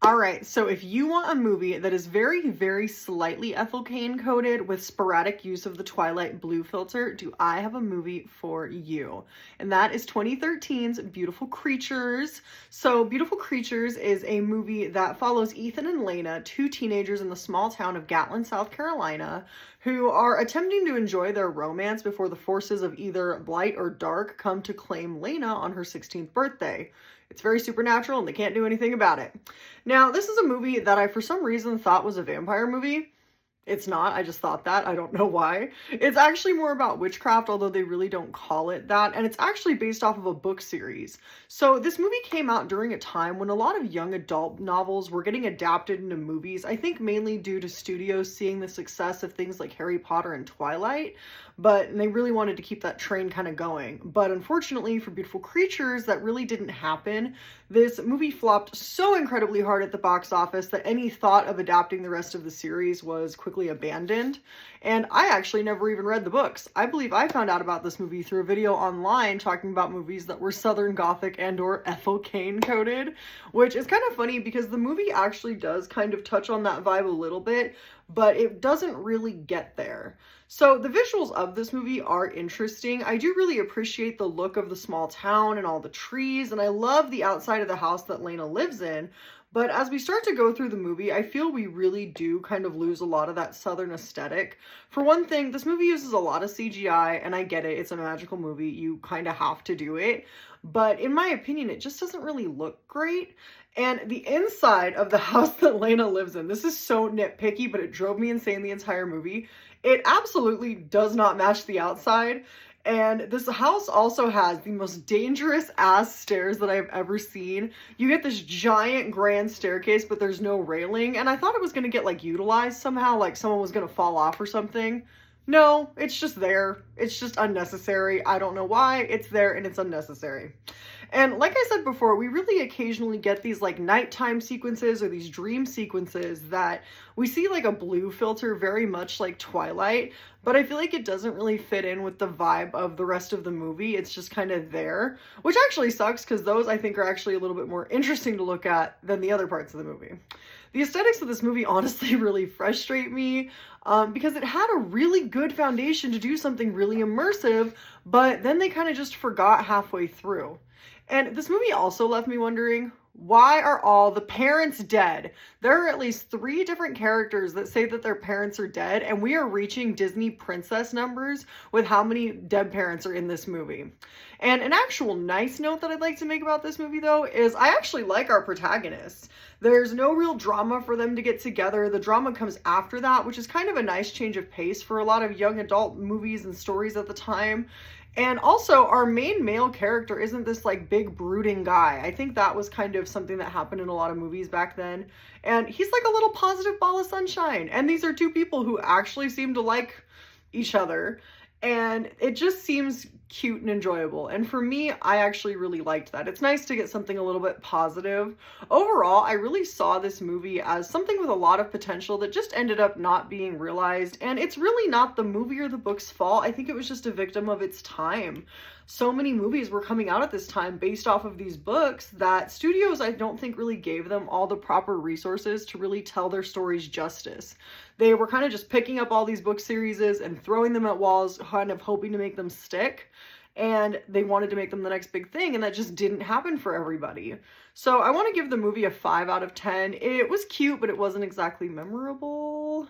All right, so if you want a movie that is very, very slightly ethyl cane coated with sporadic use of the Twilight blue filter, do I have a movie for you? And that is 2013's Beautiful Creatures. So, Beautiful Creatures is a movie that follows Ethan and Lena, two teenagers in the small town of Gatlin, South Carolina, who are attempting to enjoy their romance before the forces of either light or dark come to claim Lena on her 16th birthday. It's very supernatural and they can't do anything about it. Now, this is a movie that I, for some reason, thought was a vampire movie. It's not. I just thought that. I don't know why. It's actually more about witchcraft, although they really don't call it that. And it's actually based off of a book series. So this movie came out during a time when a lot of young adult novels were getting adapted into movies. I think mainly due to studios seeing the success of things like Harry Potter and Twilight. But they really wanted to keep that train kind of going. But unfortunately for Beautiful Creatures, that really didn't happen. This movie flopped so incredibly hard at the box office that any thought of adapting the rest of the series was quickly abandoned. And I actually never even read the books. I believe I found out about this movie through a video online talking about movies that were Southern Gothic and or ethyl cane coated, which is kind of funny because the movie actually does kind of touch on that vibe a little bit, but it doesn't really get there. So the visuals of this movie are interesting. I do really appreciate the look of the small town and all the trees, and I love the outside of the house that Lena lives in. But as we start to go through the movie, I feel we really do kind of lose a lot of that Southern aesthetic. For one thing, this movie uses a lot of CGI, and I get it, it's a magical movie, you kind of have to do it. But in my opinion, it just doesn't really look great. And the inside of the house that Lena lives in, this is so nitpicky, but it drove me insane the entire movie. It absolutely does not match the outside. And this house also has the most dangerous ass stairs that I've ever seen. You get this giant grand staircase, but there's no railing. And I thought it was going to get like utilized somehow, like someone was going to fall off or something. No, it's just there. It's just unnecessary. I don't know why. It's there and it's unnecessary. And like I said before, we really occasionally get these like nighttime sequences or these dream sequences that we see like a blue filter, very much like Twilight, but I feel like it doesn't really fit in with the vibe of the rest of the movie. It's just kind of there, which actually sucks because those I think are actually a little bit more interesting to look at than the other parts of the movie. The aesthetics of this movie honestly really frustrate me because it had a really good foundation to do something really immersive, but then they kind of just forgot halfway through. And this movie also left me wondering, why are all the parents dead? There are at least 3 different characters that say that their parents are dead, and we are reaching Disney princess numbers with how many dead parents are in this movie. And an actual nice note that I'd like to make about this movie, though, is I actually like our protagonists. There's no real drama for them to get together. The drama comes after that, which is kind of a nice change of pace for a lot of young adult movies and stories at the time. And also, our main male character isn't this like big brooding guy. I think that was kind of something that happened in a lot of movies back then. And he's like a little positive ball of sunshine. And these are 2 people who actually seem to like each other. And it just seems cute and enjoyable. And for me, I actually really liked that. It's nice to get something a little bit positive. Overall, I really saw this movie as something with a lot of potential that just ended up not being realized. And it's really not the movie or the book's fault. I think it was just a victim of its time. So many movies were coming out at this time based off of these books that studios, I don't think, really gave them all the proper resources to really tell their stories justice. They were kind of just picking up all these book series and throwing them at walls, kind of hoping to make them stick. And they wanted to make them the next big thing, and that just didn't happen for everybody. So I want to give the movie a 5 out of 10. It was cute, but it wasn't exactly memorable.